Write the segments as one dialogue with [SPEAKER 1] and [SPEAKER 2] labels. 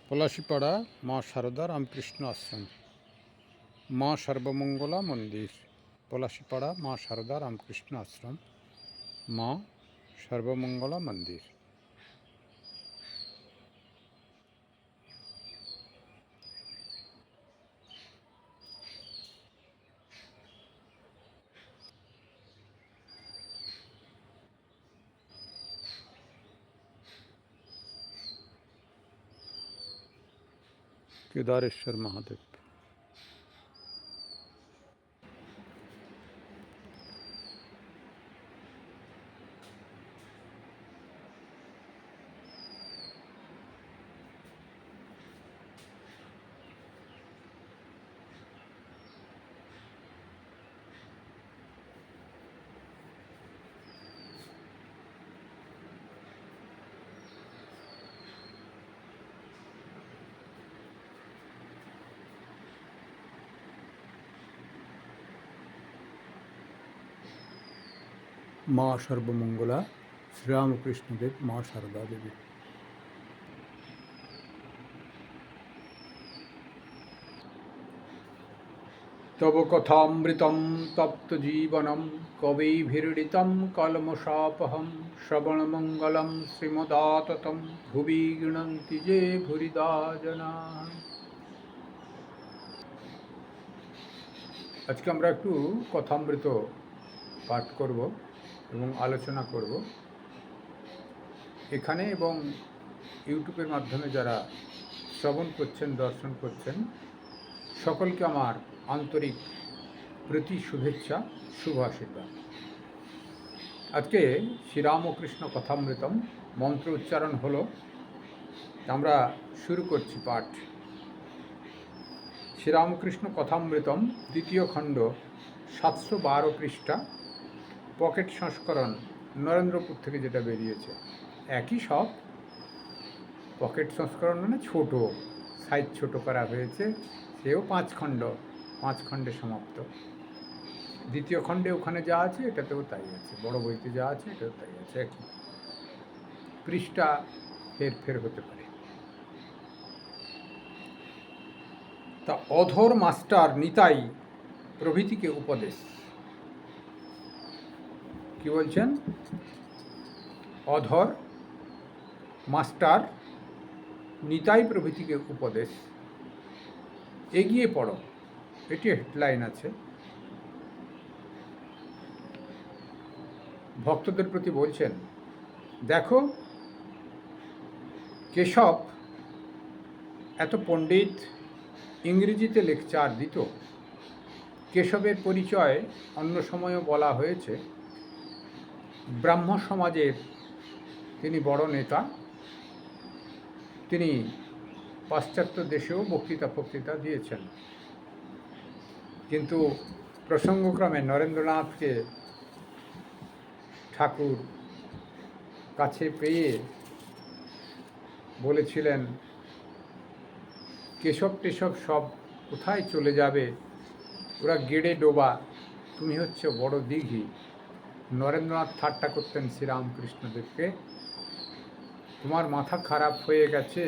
[SPEAKER 1] পলাশীপাড়া মা সারদা রামকৃষ্ণ আশ্রম, মা সর্বমঙ্গলা মন্দির। পলাশীপাড়া মা সারদা রামকৃষ্ণ আশ্রম, মা সর্বমঙ্গলা মন্দির। কেদারেশ্বর মহাদেব। মা সর্বমঙ্গলা শ্রীরামকৃষ্ণদেব, মা সারদা দেবী। তব কথামৃতম তপ্ত জীবনম কবিভিরীডিতম কলমশাপহম শ্রবণমঙ্গলম শ্রীমদাততম ভুবি গৃণন্তি যে ভুরিদা জনা। আজকে আমরা একটু কথামৃত পাঠ করব এবং আলোচনা করব। এখানে এবং ইউটিউবের মাধ্যমে যারা শ্রবণ করছেন, দর্শন করছেন, সকলকে আমার আন্তরিক প্রীতি, শুভেচ্ছা, শুভ আশীর্বাদ। আজকে শ্রীরামকৃষ্ণ কথামৃতম মন্ত্র উচ্চারণ হলো। আমরা শুরু করছি পাঠ। শ্রীরামকৃষ্ণ কথামৃতম দ্বিতীয় খণ্ড, 712 পৃষ্ঠা, পকেট সংস্করণ, নরেন্দ্রপুর থেকে যেটা বেরিয়েছে। একই সব, পকেট সংস্করণ মানে ছোট, সাইজ ছোট করা হয়েছে। সেও 5 খণ্ডে সমাপ্ত। দ্বিতীয় খণ্ডে ওখানে যা আছে এটাতেও তাই আছে, বড় বইতে যা আছে এটাও তাই আছে। একই পৃষ্ঠা হেরফের হতে পারে। তা অধর মাস্টার নিতাই প্রভৃতিকে উপদেশ। কি বলছেন? অধর মাস্টার নিতাই প্রভৃতিকে উপদেশ। এগিয়ে পড়ো, এটি হেডলাইন আছে। ভক্তদের প্রতি বলছেন, দেখো কেশব এত পণ্ডিত, ইংরেজিতে লেকচার দিত। কেশবের পরিচয় অন্য সময়ও বলা হয়েছে। ব্রাহ্ম সমাজের তিনি বড় নেতা। তিনি পাশ্চাত্য দেশেও বক্তৃতা দিয়েছেন। কিন্তু প্রসঙ্গক্রমে নরেন্দ্রনাথকে ঠাকুর কাছে পেয়ে বলেছিলেন, কেশব টেশব সব কোথায় চলে যাবে, ওরা গেড়ে ডোবা, তুমি হচ্ছে বড় দিঘি। নরেন্দ্রনাথ ঠাট্টা করতেন শ্রীরামকৃষ্ণদেবকে, তোমার মাথা খারাপ হয়ে গেছে,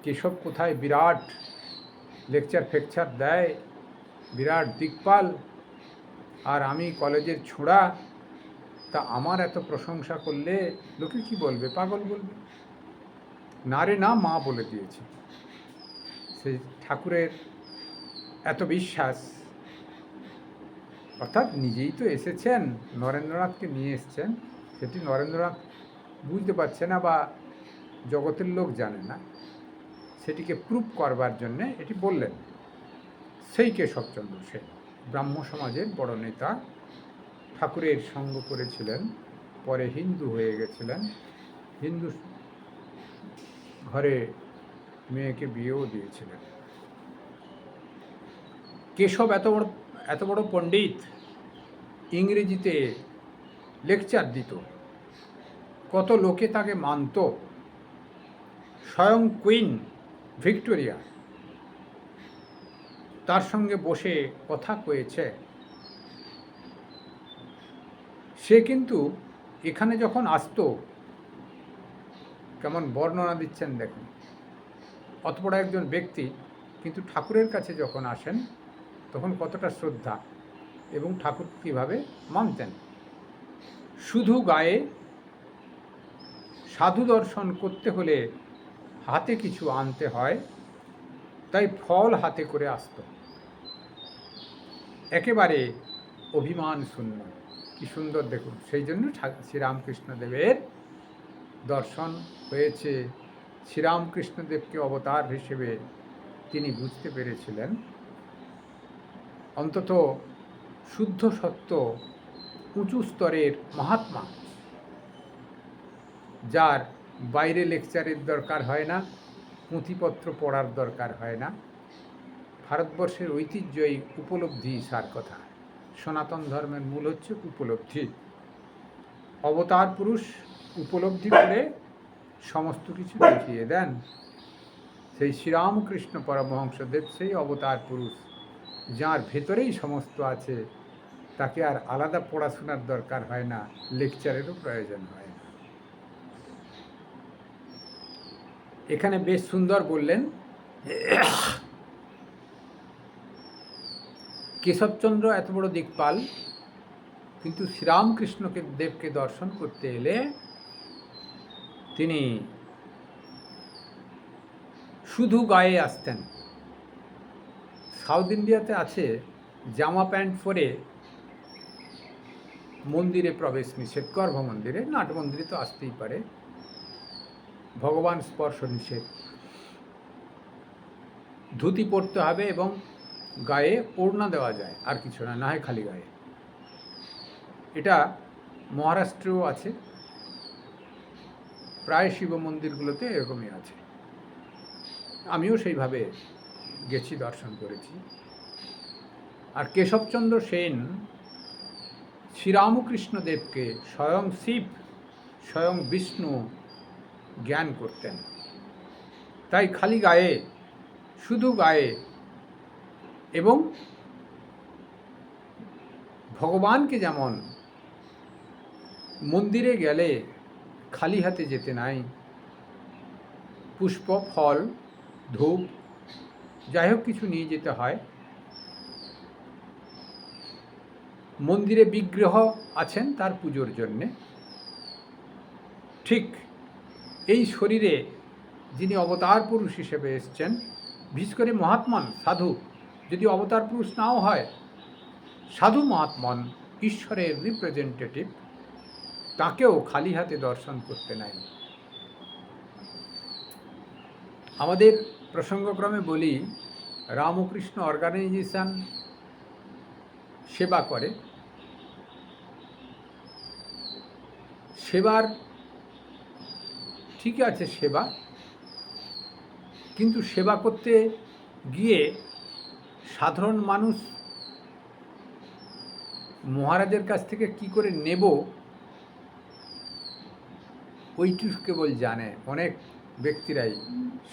[SPEAKER 1] কেশব কোথায় বিরাট লেকচার ফেকচার দেয়, বিরাট দিকপাল, আর আমি কলেজের ছোঁড়া, তা আমার এত প্রশংসা করলে লোকে কি বলবে, পাগল বলবে। না রে না, মা বলে দিয়েছে। সেই ঠাকুরের এত বিশ্বাস, অর্থাৎ নিজেই তো এসেছেন, নরেন্দ্রনাথকে নিয়ে এসছেন, সেটি নরেন্দ্রনাথ বুঝতে পারছে না বা জগতের লোক জানে না, সেটিকে প্রুভ করবার জন্যে এটি বললেন। সেই কেশবচন্দ্র সেন ব্রাহ্ম সমাজের বড় নেতা, ঠাকুরের সঙ্গ করেছিলেন, পরে হিন্দু হয়ে গেছিলেন, হিন্দু ঘরে মেয়েকে বিয়েও দিয়েছিলেন। কেশব এত বড় পণ্ডিত, ইংরেজিতে লেকচার দিত, কত লোকে তাকে মানত। স্বয়ং কুইন ভিক্টোরিয়া তার সঙ্গে বসে কথা কয়েছে। সে কিন্তু এখানে যখন আসতো, কেমন বর্ণনা দিচ্ছেন দেখুন, অত বড় একজন ব্যক্তি, কিন্তু ঠাকুরের কাছে যখন আসেন তখন কতটা শ্রদ্ধা এবং ঠাকুর কীভাবে মানতেন। শুধু গায়ে সাধু দর্শন করতে হলে হাতে কিছু আনতে হয়, তাই ফল হাতে করে আসত। একেবারে অভিমান শূন্য। কি সুন্দর দেখুন, সেই জন্য শ্রীরামকৃষ্ণদেবের দর্শন হয়েছে। শ্রীরামকৃষ্ণদেবকে অবতার হিসেবে তিনি বুঝতে পেরেছিলেন অন্তত শুদ্ধ সত্য উঁচু স্তরের মহাত্মা, যার বাইরে লেকচারের দরকার হয় না, পুঁথিপত্র পড়ার দরকার হয় না। ভারতবর্ষের ঐতিহ্যই উপলব্ধি সার কথা। সনাতন ধর্মের মূল হচ্ছে উপলব্ধি। অবতার পুরুষ উপলব্ধি করে সমস্ত কিছু দেখিয়ে দেন। সেই শ্রীরামকৃষ্ণ পরমহংসদেব সেই অবতার পুরুষ, যার ভেতরেই সমস্ত আছে। তাকে আর আলাদা পড়াশোনার দরকার হয় না, লেকচারেরও প্রয়োজন হয় না। এখানে বেশ সুন্দর বললেন, কেশবচন্দ্র এত বড় দিকপাল, কিন্তু শ্রীরামকৃষ্ণকে দেবকে দর্শন করতে এলে তিনি শুধু গায়ে আসতেন। সাউথ ইন্ডিয়াতে আছে জামা প্যান্ট পরে মন্দিরে প্রবেশ নিষেধ, গর্ভ মন্দিরে, নাট মন্দিরে তো আসতেই পারে, ভগবান স্পর্শ নিষেধ। ধুতি পরতে হবে এবং গায়ে ওড়না দেওয়া যায়, আর কিছু না, না হয় খালি গায়ে। এটা মহারাষ্ট্রেও আছে, প্রায় শিব মন্দিরগুলোতে এরকমই আছে। আমিও সেইভাবে গেছি, দর্শন করেছি। আর কেশবচন্দ্র সেন শ্রীরামকৃষ্ণদেবকে স্বয়ং শিব, স্বয়ং বিষ্ণু জ্ঞান করতেন। তাই খালি গায়ে, শুধু গায়ে, এবং ভগবানকে যেমন মন্দিরে গেলে খালি হাতে যেতে নাই, পুষ্প, ফল, ধূপ, যাই হোক কিছু নিয়ে যেতে হয়। মন্দিরে বিগ্রহ আছেন তার পুজোর জন্যে। ঠিক এই শরীরে যিনি অবতার পুরুষ হিসেবে এসছেন, বিশেষ করে মহাত্মন সাধু, যদি অবতার পুরুষ নাও হয়, সাধু মহাত্মন ঈশ্বরের রিপ্রেজেন্টেটিভ, তাকেও খালি হাতে দর্শন করতে নাই। আমাদের প্রসঙ্গক্রমে বলি, রামকৃষ্ণ অর্গানাইজেশন সেবা করে। সেবার ঠিক আছে সেবা, কিন্তু সেবা করতে গিয়ে সাধারণ মানুষ মহারাজের কাছ থেকে কি করে নেব ওইটুকু কেবল জানে। অনেক ব্যক্তিরাই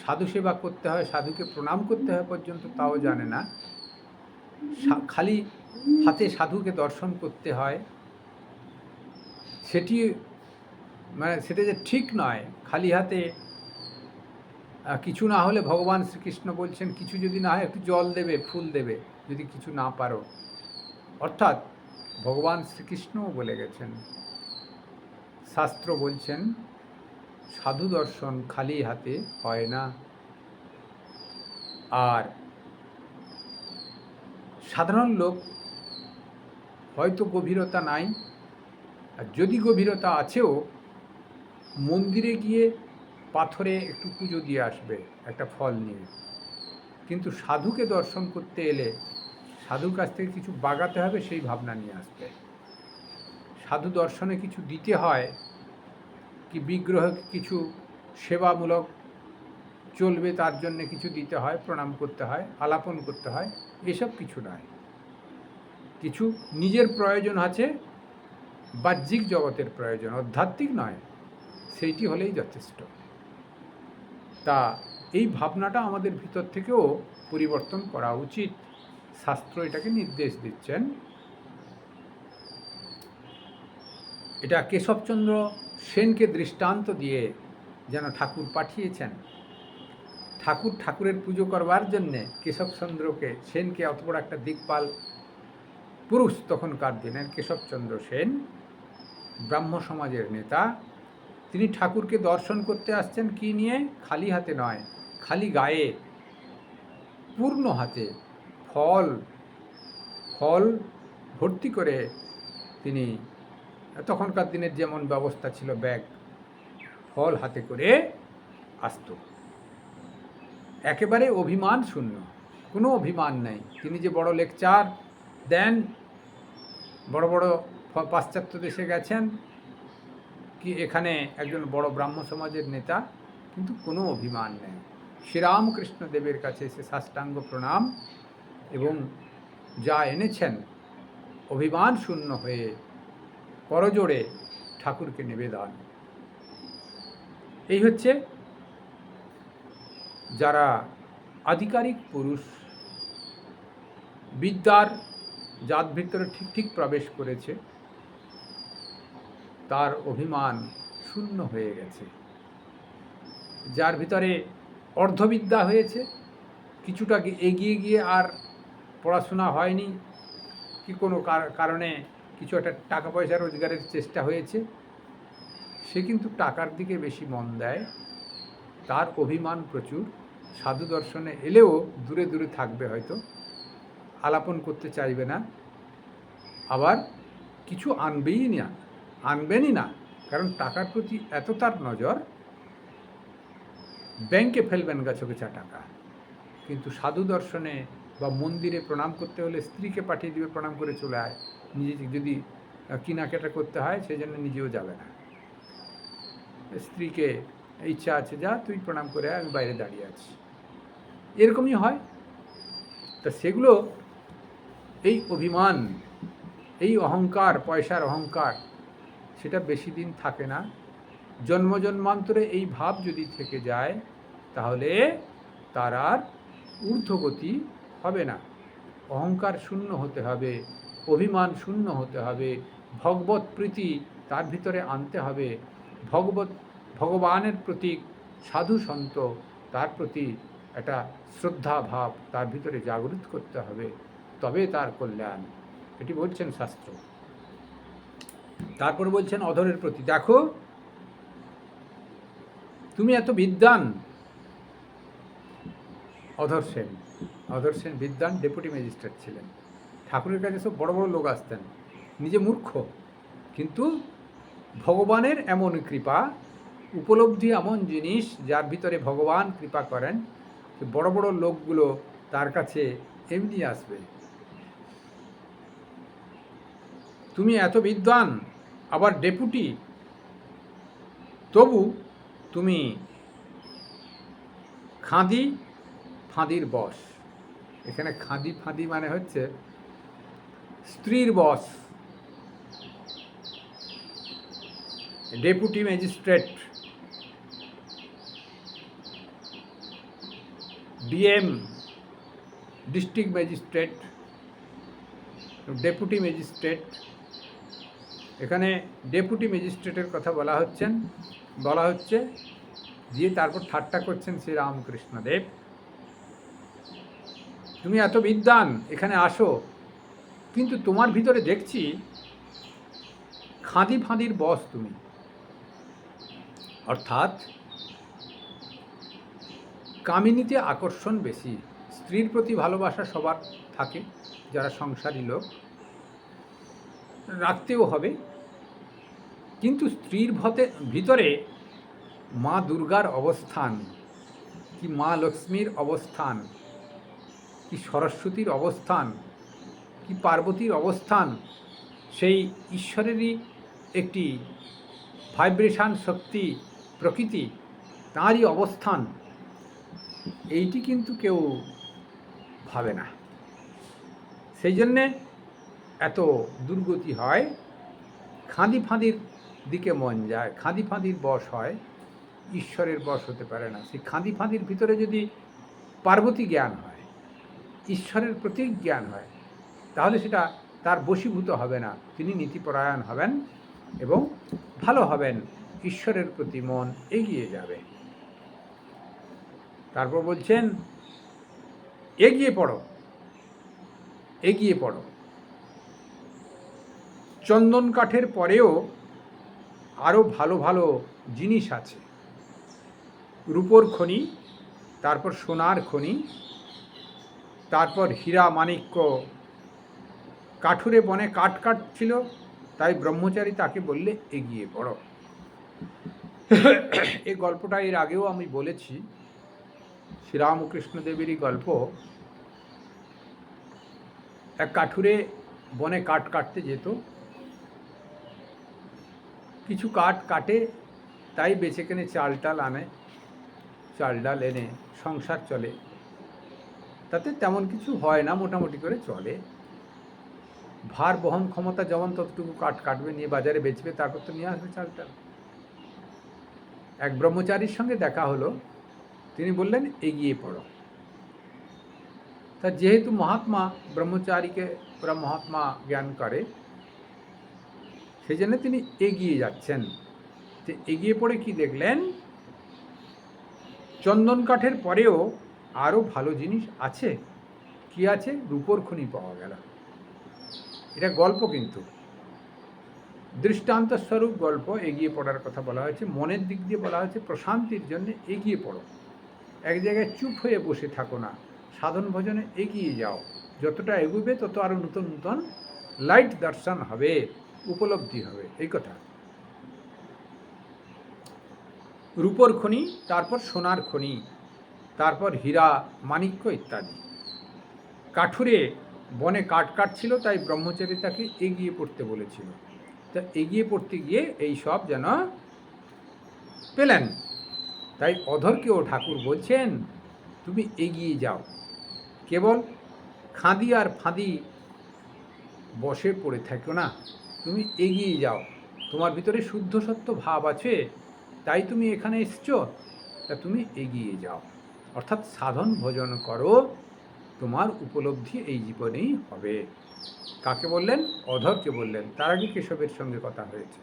[SPEAKER 1] সাধু সেবা করতে হয়, সাধুকে প্রণাম করতে হয় পর্যন্ত তাও জানে না। খালি হাতে সাধুকে দর্শন করতে হয়, সেটি সেটা যে ঠিক নয়। খালি হাতে কিছু না হলে ভগবান শ্রীকৃষ্ণ বলছেন, কিছু যদি না হয় একটু জল দেবে, ফুল দেবে, যদি কিছু না পারো। অর্থাৎ ভগবান শ্রীকৃষ্ণও বলে গেছেন, শাস্ত্র বলছেন, সাধু দর্শন খালি হাতে হয় না। আর সাধারণ লোক হয়তো গভীরতা নাই, আর যদি গভীরতা আছেও মন্দিরে গিয়ে পাথরে একটু পুজো দিয়ে আসবে একটা ফল নিয়ে। কিন্তু সাধুকে দর্শন করতে এলে সাধুর কাছ থেকে কিছু বাগাতে হবে, সেই ভাবনা নিয়ে আসবে। সাধু দর্শনে কিছু দিতে হয়, কি বিগ্রহকে কিছু সেবামূলক চলবে তার জন্য কিছু দিতে হয়, প্রণাম করতে হয়, আলাপন করতে হয়, এসব কিছু নয়। কিছু নিজের প্রয়োজন আছে, বাহ্যিক জগতের প্রয়োজন, আধ্যাত্মিক নয়, সেইটি হলেই যথেষ্ট। তা এই ভাবনাটা আমাদের ভিতর থেকেও পরিবর্তন করা উচিত। শাস্ত্র এটাকে নির্দেশ দিচ্ছেন। এটা কেশবচন্দ্র সেনকে দৃষ্টান্ত দিয়ে যেন ঠাকুর পাঠিয়েছেন। ঠাকুরের পুজো করবার জন্যে কেশবচন্দ্রকে সেনকে, অত বড় একটা দিকপাল পুরুষ তখনকার দিনের কেশবচন্দ্র সেন, ব্রাহ্ম সমাজের নেতা, তিনি ঠাকুরকে দর্শন করতে আসছেন কি নিয়ে? খালি হাতে নয়, খালি গায়ে, পূর্ণ হাতে, ফল ফল ভর্তি করে তিনি, তখনকার দিনের যেমন ব্যবস্থা ছিল ব্যাগ, ফল হাতে করে আসত। একেবারে অভিমান শূন্য, কোনো অভিমান নেই। তিনি যে বড় লেকচার দেন, বড় বড় পাশ্চাত্য দেশে গেছেন, কি এখানে একজন বড় ব্রাহ্ম সমাজের নেতা, কিন্তু কোনো অভিমান নেই। শ্রীরামকৃষ্ণ দেবের কাছে এসে সাষ্টাঙ্গ প্রণাম এবং যা এনেছেন অভিমান শূন্য হয়ে করজোড়ে ঠাকুরকে নিবেদন। এই হচ্ছে যারা আধিকারিক পুরুষ, বিদ্যার যার ভিতরে ঠিক ঠিক প্রবেশ করেছে, তার অভিমান শূন্য হয়ে গেছে। যার ভিতরে অর্ধবিদ্যা হয়েছে, কিছুটা এগিয়ে গিয়ে আর পড়াশোনা হয়নি, কি কোনো কারণে কিছু একটা টাকা পয়সা রোজগারের চেষ্টা হয়েছে, সে কিন্তু টাকার দিকে বেশি মন দেয়, তার অভিমান প্রচুর। সাধু দর্শনে এলেও দূরে দূরে থাকবে, হয়তো আলাপন করতে চাইবে না, আবার কিছু আনবেনই না, কারণ টাকার প্রতি এত তার নজর, ব্যাংকে ফেলবেন গাছগোছা টাকা। কিন্তু সাধু দর্শনে বা মন্দিরে প্রণাম করতে হলে স্ত্রীকে পাঠিয়ে দিবে, প্রণাম করে চলে আয়, নিজে যদি কেনাকাটা করতে হয় সেই জন্য নিজেও যাবে না, স্ত্রীকে ইচ্ছা আছে যা তুই প্রণাম করে আমি বাইরে দাঁড়িয়ে আছি, এরকমই হয়। তা সেগুলো, এই অভিমান, এই অহংকার, পয়সার অহংকার, সেটা বেশি দিন থাকে না। জন্মান্তরে এই ভাব যদি থেকে যায়, তাহলে তার আর ঊর্ধ্বগতি হবে না। অহংকার শূন্য হতে হবে, অভিমান শূন্য হতে হবে, ভগবত প্রীতি তার ভিতরে আনতে হবে, ভগবানের প্রতি, সাধু সন্ত তার প্রতি একটা শ্রদ্ধা ভাব তার ভিতরে জাগরিত করতে হবে, তবে তার কল্যাণ। এটি বলছেন শাস্ত্র। তারপর বলছেন অধরের প্রতি, দেখো তুমি এত বিদ্বান। অধর সেন বিদ্বান, ডেপুটি ম্যাজিস্ট্রেট ছিলেন। ঠাকুরের কাছে সব বড় বড় লোক আসতেন, নিজে মূর্খ, কিন্তু ভগবানের এমন কৃপা, উপলব্ধি এমন জিনিস যার ভিতরে ভগবান কৃপা করেন, বড় বড় লোকগুলো তার কাছে এমনি আসবে। তুমি এত বিদ্বান, আবার ডেপুটি, তবু তুমি ফাঁদির বশ। এখানে ফাঁদি মানে হচ্ছে স্ত্রীর বশ। Deputy magistrate, DM, district magistrate, deputy magistrate, এখানে ডেপুটি ম্যাজিস্ট্রেটের কথা বলা হচ্ছে, দিয়ে তারপর ঠাট্টা করছেন শ্রীরামকৃষ্ণদেব, তুমি এত বিদ্বান, এখানে আসো, কিন্তু তোমার ভিতরে দেখছি ফাঁদির বশ তুমি। অর্থাৎ কামিনীতে আকর্ষণ বেশি। স্ত্রীর প্রতি ভালোবাসা সবার থাকে, যারা সংসারী লোক, রাখতেও হবে, কিন্তু স্ত্রীর ভিতরে মা দুর্গার অবস্থান, কি মা লক্ষ্মীর অবস্থান, কি সরস্বতীর অবস্থান, কি পার্বতীর অবস্থান, সেই ঈশ্বরেরই একটি ভাইব্রেশন শক্তি, প্রকৃতি, তাঁরই অবস্থান, এইটি কিন্তু কেউ ভাবে না। সেই জন্যে এত দুর্গতি হয়, ফাঁদির দিকে মন যায়, ফাঁদির বশ হয়, ঈশ্বরের বশ হতে পারে না। সেই ফাঁদির ভিতরে যদি পার্বতী জ্ঞান হয়, ঈশ্বরের প্রতীক জ্ঞান হয়, তাহলে সেটা তার বশীভূত হবে না। তিনি নীতিপরায়ণ হবেন এবং ভালো হবেন, ঈশ্বরের প্রতি মন এগিয়ে যাবে। তারপর বলছেন এগিয়ে পড়ো, এগিয়ে পড়ো। চন্দন কাঠের পরেও আরও ভালো ভালো জিনিস আছে। রূপোর খনি, তারপর সোনার খনি, তারপর হীরা মাণিক্য। কাঠুরে বনে কাঠ কাটছিল, তাই ব্রহ্মচারী তাকে বললে এগিয়ে পড়ো। এই গল্পটা এর আগেও আমি বলেছি, শ্রীরামকৃষ্ণ দেবেরই গল্প। এক কাঠুরে বনে কাঠ কাটতে যেত, কিছু কাঠ কাটে, তাই বেচে কেনে চাল ডাল আনে, চাল ডাল এনে সংসার চলে। তাতে তেমন কিছু হয় না, মোটামুটি করে চলে। ভার বহন ক্ষমতা যেমন ততটুকু কাঠ কাটবে, নিয়ে বাজারে বেচবে, তারপর তো নিয়ে আসবে চাল ডাল। এক ব্রহ্মচারীর সঙ্গে দেখা হলো, তিনি বললেন এগিয়ে পড়ো। তা যেহেতু মহাত্মা ব্রহ্মচারীকে পুরা মহাত্মা জ্ঞান করে, সেই জন্য তিনি এগিয়ে যাচ্ছেন। যে এগিয়ে পড়ে কি দেখলেন, চন্দন কাঠের পরেও আরও ভালো জিনিস আছে। কি আছে? রূপোর খনি পাওয়া গেল। এটা গল্প, কিন্তু দৃষ্টান্ত স্বরূপ গল্প। এগিয়ে পড়ার কথা বলা হয়েছে, মনের দিক দিয়ে বলা হয়েছে প্রশান্তির জন্য এগিয়ে পড়ো। এক জায়গায় চুপ হয়ে বসে থাকো না, সাধন ভজনে এগিয়ে যাও। যতটা এগোবে তত আরও নতুন নতুন লাইট দর্শন হবে, উপলব্ধি হবে, এই কথা। রূপোর খনি, তারপর সোনার খনি, তারপর হীরা মাণিক্য ইত্যাদি। কাঠুরে বনে কাঠ কাটছিল, তাই ব্রহ্মচারী তাকে এগিয়ে পড়তে বলেছিল। তা এগিয়ে পড়তে গিয়ে এই সব যেন পেলেন। তাই অধরকেও ঠাকুর বলছেন তুমি এগিয়ে যাও। কেবল খাঁদি আর ফাঁদি বসে পড়ে থাকো না, তুমি এগিয়ে যাও। তোমার ভিতরে শুদ্ধ সত্য ভাব আছে, তাই তুমি এখানে এসছো, তা তুমি এগিয়ে যাও। অর্থাৎ সাধন ভজন করো, তোমার উপলব্ধি এই জীবনেই হবে। কাকে বললেন? অধরকে বললেন। তার আগে কেশবের সঙ্গে কথা হয়েছে।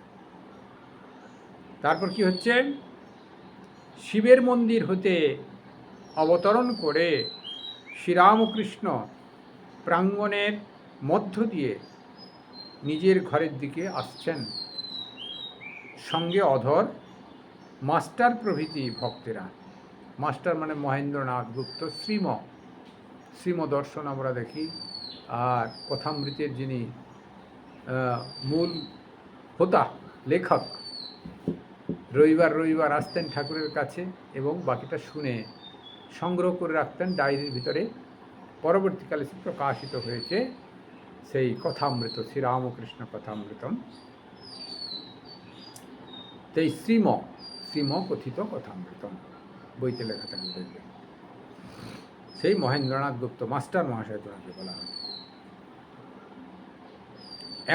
[SPEAKER 1] তারপর কি হচ্ছে? শিবের মন্দির হতে অবতরণ করে শ্রীরামকৃষ্ণ প্রাঙ্গণের মধ্য দিয়ে নিজের ঘরের দিকে আসছেন। সঙ্গে অধর, মাস্টার প্রভৃতি ভক্তেরা। মাস্টার মানে মহেন্দ্রনাথ গুপ্ত, শ্রীম দর্শন আমরা দেখি। আর কথামৃতের যিনি মূল হোতা, লেখক, রবিবার আসতেন ঠাকুরের কাছে এবং বাকিটা শুনে সংগ্রহ করে রাখতেন ডায়েরির ভিতরে। পরবর্তীকালে প্রকাশিত হয়েছে সেই কথামৃত, শ্রীরামকৃষ্ণ কথামৃতম। সেই শ্রীম কথিত কথামৃতম বইতে লেখা থাকবে, দেখবেন। সেই মহেন্দ্রনাথ গুপ্ত মাস্টার মহাশয় তোমাকে বলা হয়।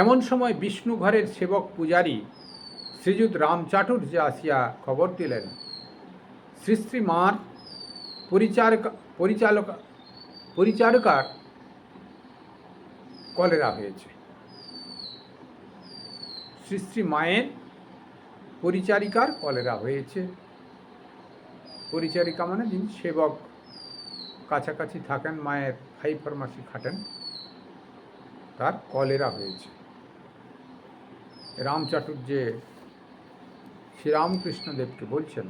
[SPEAKER 1] এমন সময় বিষ্ণু ঘরের সেবক পূজারী শ্রীযুত রামচাটুর্য আসিয়া খবর দিলেন শ্রী মার পরিচারকার কলেরা হয়েছে। শ্রী মায়ের পরিচারিকার কলেরা হয়েছে। পরিচারিকা মানে যিনি সেবক, কাছাকাছি থাকেন, মায়ের ফাই ফার্মাসি খাটেন, তার কলেরা হয়েছে। রামচাটুর্য শ্রীরামকৃষ্ণদেবকে বলছেন,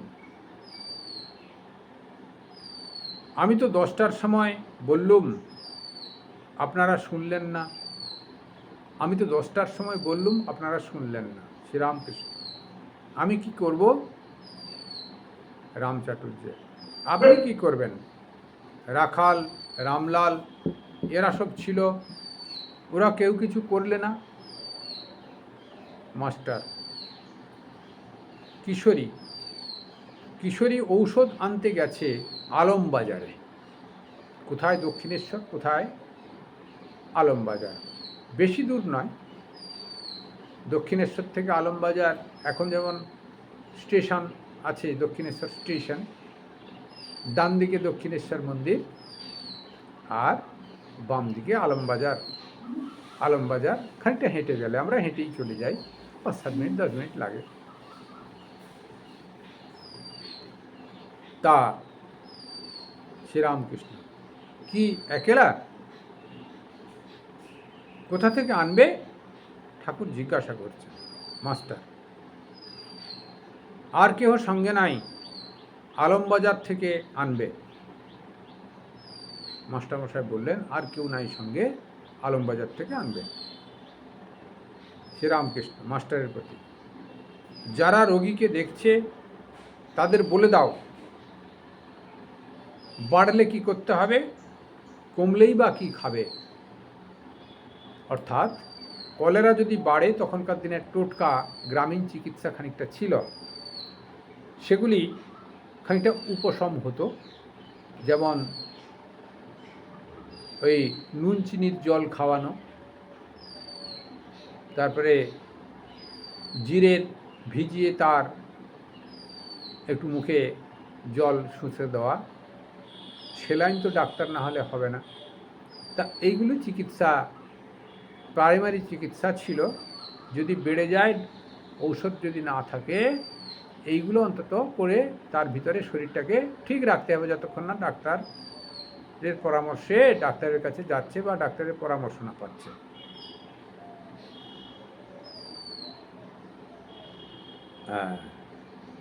[SPEAKER 1] আমি তো 10টার সময় বললুম, আপনারা শুনলেন না। আমি তো 10টার সময় বললুম, আপনারা শুনলেন না। শ্রীরামকৃষ্ণ, আমি কি করব? রামচাটুর্য, আপনি কি করবেন? রাখাল, রামলাল এরা সব ছিল, ওরা কেউ কিছু করলে না। মাস্টার, কিশোরী ঔষধ আনতে গেছে আলমবাজারে। কোথায়? দক্ষিণেশ্বর। কোথায়? আলমবাজার। বেশি দূর নয়, দক্ষিণেশ্বর থেকে আলমবাজার। এখন যেমন স্টেশন আছে, দক্ষিণেশ্বর স্টেশন, ডান দিকে দক্ষিণেশ্বর মন্দির আর বাম দিকে আলমবাজার। আলমবাজার খানিকটা হেঁটে গেলে, আমরা হেঁটেই চলে যাই, 5-7 মিনিট 10 মিনিট লাগে। তা শ্রীরামকৃষ্ণ, কি একেলা? কোথা থেকে আনবে? ঠাকুর জিজ্ঞাসা করছেন মাস্টার। আর কেহ সঙ্গে নাই, আলমবাজার থেকে আনবে। মাস্টারমশাই বললেন, আর কেউ নাই সঙ্গে, আলমবাজার থেকে আনবে। শ্রীরামকৃষ্ণ মাস্টারের প্রতি, যারা রোগীকে দেখছে তাদের বলে দাও, বাড়লে কি করতে হবে, কমলেই বা কি খাবে। অর্থাৎ কলেরা যদি বাড়ে, তখনকার দিনের টোটকা গ্রামীণ চিকিৎসা খানিকটা ছিল, সেগুলি খানিকটা উপশম হতো। যেমন ওই নুন চিনির জল খাওয়ানো, তারপরে জিরের ভিজিয়ে তার একটু মুখে জল শুষে দেওয়া, সেলাইন তো ডাক্তার না হলে হবে না। তা এইগুলো চিকিৎসা, প্রাইমারি চিকিৎসা ছিল। যদি বেড়ে যায়, ঔষধ যদি না থাকে, এইগুলো অন্তত করে তার ভিতরে শরীরটাকে ঠিক রাখতে হবে, যতক্ষণ না ডাক্তারের পরামর্শে ডাক্তারের কাছে যাচ্ছে বা ডাক্তারের পরামর্শ না পাচ্ছে।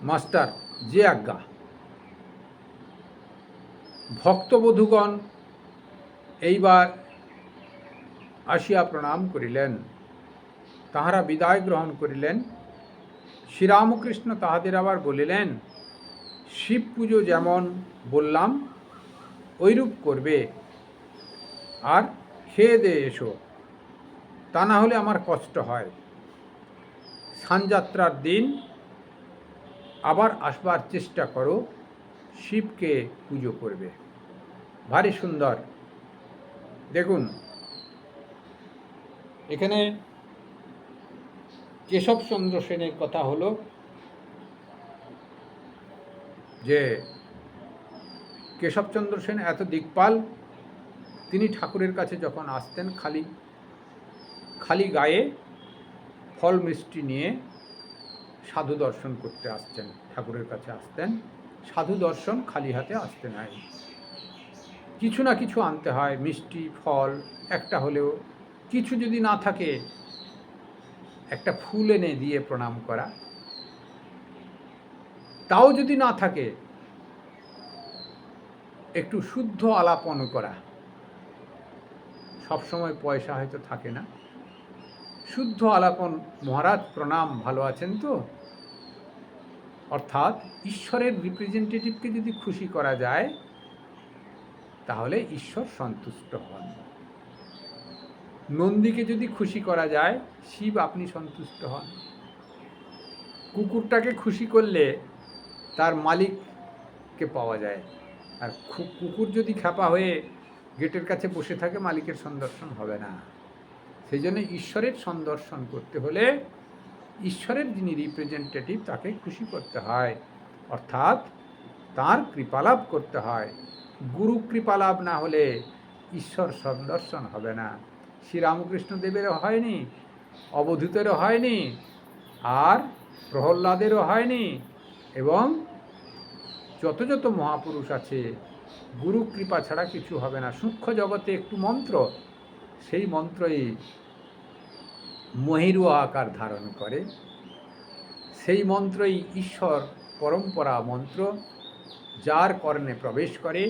[SPEAKER 1] মাস্টার যে আজ্ঞা। ভক্তবধূগণ এইবার আসিয়া প্রণাম করিলেন, তাহারা বিদায় গ্রহণ করিলেন। শ্রীরামকৃষ্ণ তাহাদের আবার বলিলেন, শিব পুজো যেমন বললাম ওইরূপ করবে, আর খেয়ে দিয়ে এসো, তা না হলে আমার কষ্ট হয়। স্নানযাত্রার দিন আবার আসবার চেষ্টা করো, শিবকে পুজো করবে। ভারী সুন্দর। দেখুন, এখানে কেশবচন্দ্র সেনের কথা হলো যে কেশবচন্দ্র সেন এত দিকপাল, তিনি ঠাকুরের কাছে যখন আসতেন খালি গায়ে ফল মিষ্টি নিয়ে সাধু দর্শন করতে আসতেন, ঠাকুরের কাছে আসতেন। সাধু দর্শন খালি হাতে আসতে নাই, কিছু না কিছু আনতে হয়, মিষ্টি ফল একটা হলেও, কিছু যদি না থাকে একটা ফুল এনে দিয়ে প্রণাম করা, তাও যদি না থাকে একটু শুদ্ধ আলাপন করা। সবসময় পয়সা হয়তো থাকে না, শুদ্ধ আলাপন, মহারাজ প্রণাম, ভালো আছেন তো? অর্থাৎ ঈশ্বরের রিপ্রেজেন্টেটিভকে যদি খুশি করা যায়, তাহলে ঈশ্বর সন্তুষ্ট হন। নন্দীকে যদি খুশি করা যায়, শিব আপনি সন্তুষ্ট হন। কুকুরটাকে খুশি করলে তার মালিককে পাওয়া যায়, আর কুকুর যদি খ্যাপা হয়ে গেটের কাছে বসে থাকে, মালিকের সন্দর্শন হবে না। সেই জন্য ঈশ্বরের সন্দর্শন করতে হলে ঈশ্বরের যিনি রিপ্রেজেন্টেটিভ, তাকে খুশি করতে হয়, অর্থাৎ তার কৃপালাভ করতে হয়। গুরু কৃপালাভ না হলে ঈশ্বর সন্দর্শন হবে না। শ্রীরামকৃষ্ণদেবেরও হয়নি, অবধূতেরও হয়নি, আর প্রহ্লাদেরও হয়নি, এবং যত যত মহাপুরুষ আছে, গুরু কৃপা ছাড়া কিছু হবে না। সূক্ষ্ম জগতে একটু মন্ত্র, সেই মন্ত্রই মহিরুয়া আকার ধারণ করে, সেই মন্ত্রই ঈশ্বর পরম্পরা মন্ত্র, যার কর্ণে প্রবেশ করে,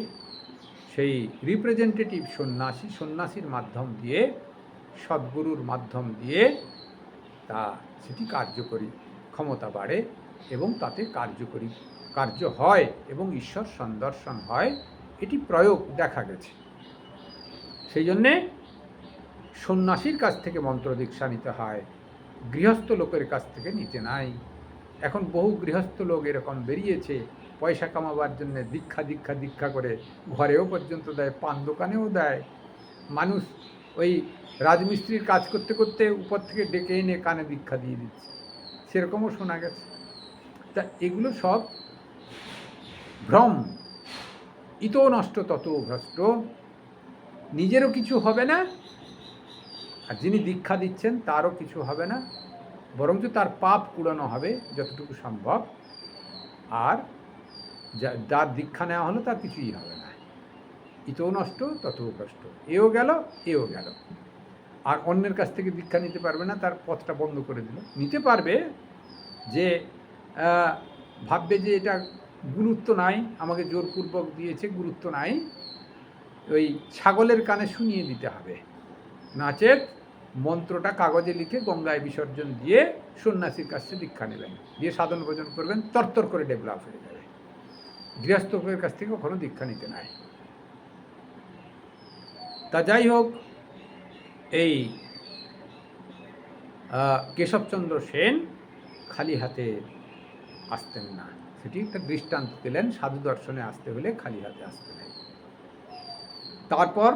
[SPEAKER 1] সেই রিপ্রেজেন্টেটিভ সন্ন্যাসীর মাধ্যম দিয়ে, সদ্গুরুর মাধ্যম দিয়ে সেটি কার্যকরী ক্ষমতা বাড়ে, এবং তাতে কার্য হয়, এবং ঈশ্বর সন্দর্শন হয়। এটি প্রয়োগ দেখা গেছে। সেই জন্যে সন্ন্যাসীর কাছ থেকে মন্ত্র দীক্ষা নিতে হয়, গৃহস্থ লোকের কাছ থেকে নিতে নাই। এখন বহু গৃহস্থ লোক এরকম বেরিয়েছে, পয়সা কামাবার জন্য দীক্ষা করে ঘরেও পর্যন্ত দেয়, পান দোকানেও দেয়। মানুষ ওই রাজমিস্ত্রির কাজ করতে করতে উপর থেকে ডেকে এনে কানে দীক্ষা দিয়ে দিচ্ছে, সেরকমও শোনা গেছে। তা এগুলো সব ভ্রম। ইতো নষ্ট তত ভ্রষ্ট। নিজেরও কিছু হবে না, আর যিনি দীক্ষা দিচ্ছেন তারও কিছু হবে না, বরঞ্চ তার পাপ কুড়ানো হবে যতটুকু সম্ভব, আর যার দীক্ষা নেওয়া হলো তার কিছুই হবে না। ইতও নষ্ট ততও কষ্ট, এও গেল এও গেল। আর অন্যের কাছ থেকে দীক্ষা নিতে পারবে না, তার পথটা বন্ধ করে দিল। নিতে পারবে, যে ভাববে যে এটা গুরুত্ব নাই, আমাকে জোরপূর্বক দিয়েছে, গুরুত্ব নাই, ওই ছাগলের কানে শুনিয়ে দিতে হবে। নাচেত মন্ত্রটা কাগজে লিখে গঙ্গায় বিসর্জন দিয়ে সন্ন্যাসীর কাছে দীক্ষা নেবেন, দিয়ে সাধন ভোজন করবেন, তরতর করে ডেভেলপ হয়ে যাবে। গৃহস্থের কাছ থেকে কখনো দীক্ষা নিতে নাই। তা যাই হোক, এই কেশবচন্দ্র সেন খালি হাতে আসতেন না, সেটি একটা দৃষ্টান্ত দিলেন। সাধু দর্শনে আসতে হলে খালি হাতে আসতে নেই। তারপর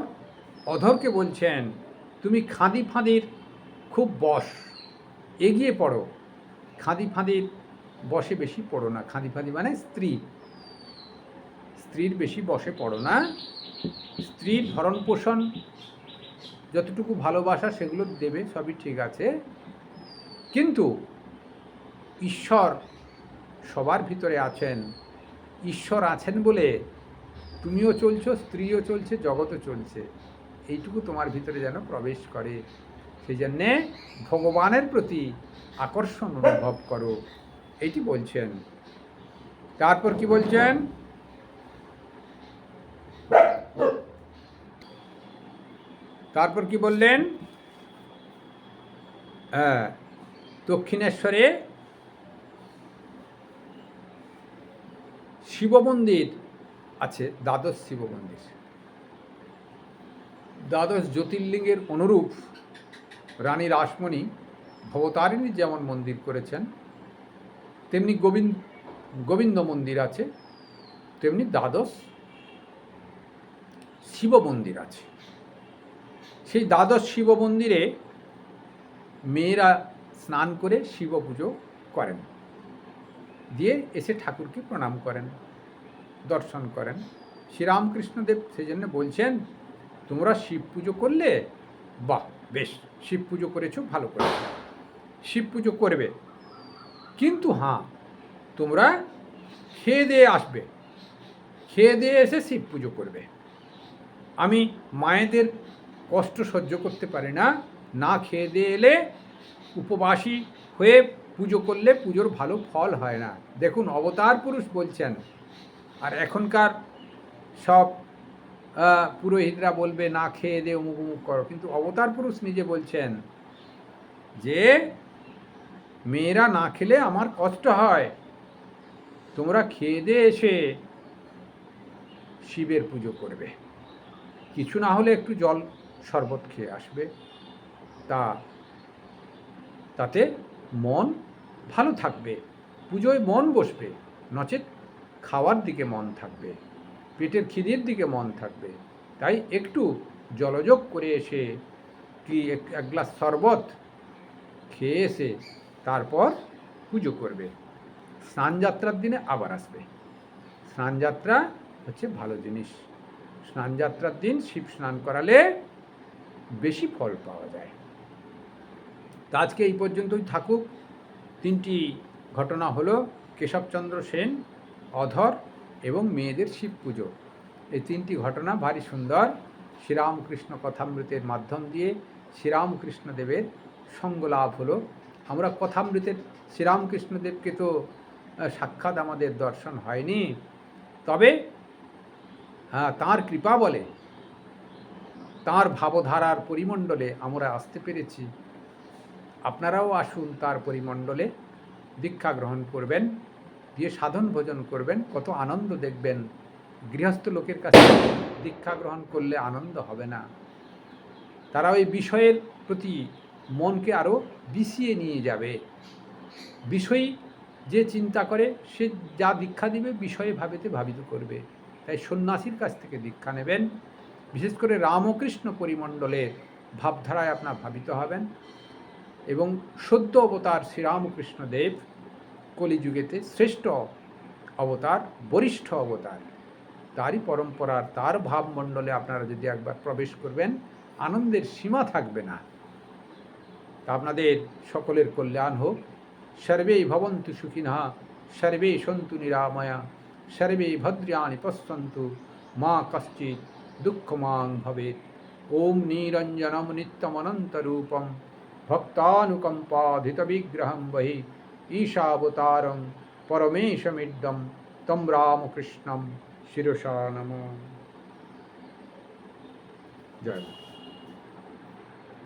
[SPEAKER 1] অধরকে বলছেন, তুমি খাঁদি ফাঁদির খুব বশ, এগিয়ে পড়ো, খাঁদি ফাঁদির বসে বেশি পড়ো না। খাঁদি ফাঁদি মানে স্ত্রীর বেশি বসে পড়ো না। স্ত্রীর ভরণ পোষণ যতটুকু ভালোবাসা সেগুলো দেবে, সবই ঠিক আছে, কিন্তু ঈশ্বর সবার ভিতরে আছেন। ঈশ্বর আছেন বলে তুমিও চলছো, স্ত্রীও চলছে, জগৎও চলছে, এইটুকু তোমার ভিতরে যেন প্রবেশ করে। সেই জন্যে ভগবানের প্রতি আকর্ষণ অনুভব করো, এইটি বলছেন। তারপর কি বলছেন, তারপর কি বললেন, দক্ষিণেশ্বরে শিব মন্দির আছে, দ্বাদশ শিব মন্দির। দ্বাদশ জ্যোতির্লিঙ্গের অনুরূপ রানী রাসমণি ভবতারিণী যেমন মন্দির করেছেন, তেমনি গোবিন্দ মন্দির আছে, তেমনি দ্বাদশ শিব মন্দির আছে। সেই দ্বাদশ শিব মন্দিরে মেয়েরা স্নান করে শিব পুজো করেন, দিয়ে এসে ঠাকুরকে প্রণাম করেন, দর্শন করেন। শ্রীরামকৃষ্ণদেব সেই জন্য বলছেন, তোমরা শিব পুজো করলে, বাহ বেশ, শিব পুজো করেছো, ভালো করেছো, শিব পুজো করবে, কিন্তু হ্যাঁ, তোমরা খেয়ে দিয়ে আসবে, খেয়ে দিয়ে এসে শিব পুজো করবে। আমি মায়েদের কষ্ট সহ্য করতে পারি না, না খেয়ে দিয়ে এলে উপবাসী হয়ে পুজো করলে পুজোর ভালো ফল হয় না। দেখুন, অবতার পুরুষ বলছেন, আর এখনকার সব পুরোহিতরা বলবে না খেয়ে দে, অমুক অমুক করো, কিন্তু অবতার পুরুষ নিজে বলছেন যে মেয়েরা না খেলে আমার কষ্ট হয়, তোমরা খেয়ে দিয়ে এসে শিবের পুজো করবে, কিছু না হলে একটু জল শরবত খেয়ে আসবে, তাতে মন ভালো থাকবে, পুজোয় মন বসবে, নচেত খাওয়ার দিকে মন থাকবে, পেটের খিদের দিকে মন থাকবে। তাই একটু জলযোগ করে এসে কি এক গ্লাস শরবত খেয়ে এসে তারপর পুজো করবে। স্নানযাত্রার দিনে আবার আসবে। স্নানযাত্রা হচ্ছে ভালো জিনিস। স্নানযাত্রার দিন শিব স্নান করালে বেশি ফল পাওয়া যায়। তা আজকে এই পর্যন্তই থাকুক। 3টি ঘটনা হলো কেশবচন্দ্র সেন, অধর এবং মেয়েদের শিব পুজো। এই 3টি ঘটনা ভারী সুন্দর। শ্রীরামকৃষ্ণ কথামৃতের মাধ্যম দিয়ে শ্রীরামকৃষ্ণদেবের সঙ্গলাভ হলো। আমরা কথামৃতের শ্রীরামকৃষ্ণদেবকে তো সাক্ষাৎ আমাদের দর্শন হয়নি, তবে তাঁর কৃপা বলে, তাঁর ভাবধারার পরিমণ্ডলে আমরা আসতে পেরেছি। আপনারাও আসুন তার পরিমণ্ডলে, দীক্ষা গ্রহণ করবেন, দিয়ে সাধন ভোজন করবেন, কত আনন্দ দেখবেন। গৃহস্থ লোকের কাছে দীক্ষা গ্রহণ করলে আনন্দ হবে না, তারা ওই বিষয়ের প্রতি মনকে আরও বিষিয়ে নিয়ে যাবে। বিষয় যে চিন্তা করে, সে যা দীক্ষা দিবে বিষয়ে ভাবিত করবে। তাই সন্ন্যাসীর কাছ থেকে দীক্ষা নেবেন, বিশেষ করে রামকৃষ্ণ পরিমণ্ডলের ভাবধারায় আপনার ভাবিত হবেন। এবং সদ্য অবতার শ্রীরামকৃষ্ণদেব কলিযুগেতে শ্রেষ্ঠ অবতার, বরিষ্ঠ অবতার, তারই পরম্পরার, তার ভাবমণ্ডলে আপনারা যদি একবার প্রবেশ করবেন, আনন্দের সীমা থাকবে না। তা আপনাদের সকলের কল্যাণ হোক। সর্বেই ভবন্তু সুখিনঃ, সর্বে সন্তু নিরাময়া, সর্বে ভদ্রাণি পশ্যন্তু, মা কশ্চিৎ দুঃখমাং ভবেৎ। ওম নিরঞ্জনম নিত্যমনন্তরূপম ভক্তানুকম্পাধিতবিগ্রহম বহি ঈশাবতারং পরমেশমিড্ডম তম রামকৃষ্ণম শিরসা নমঃ। জয় গুরু।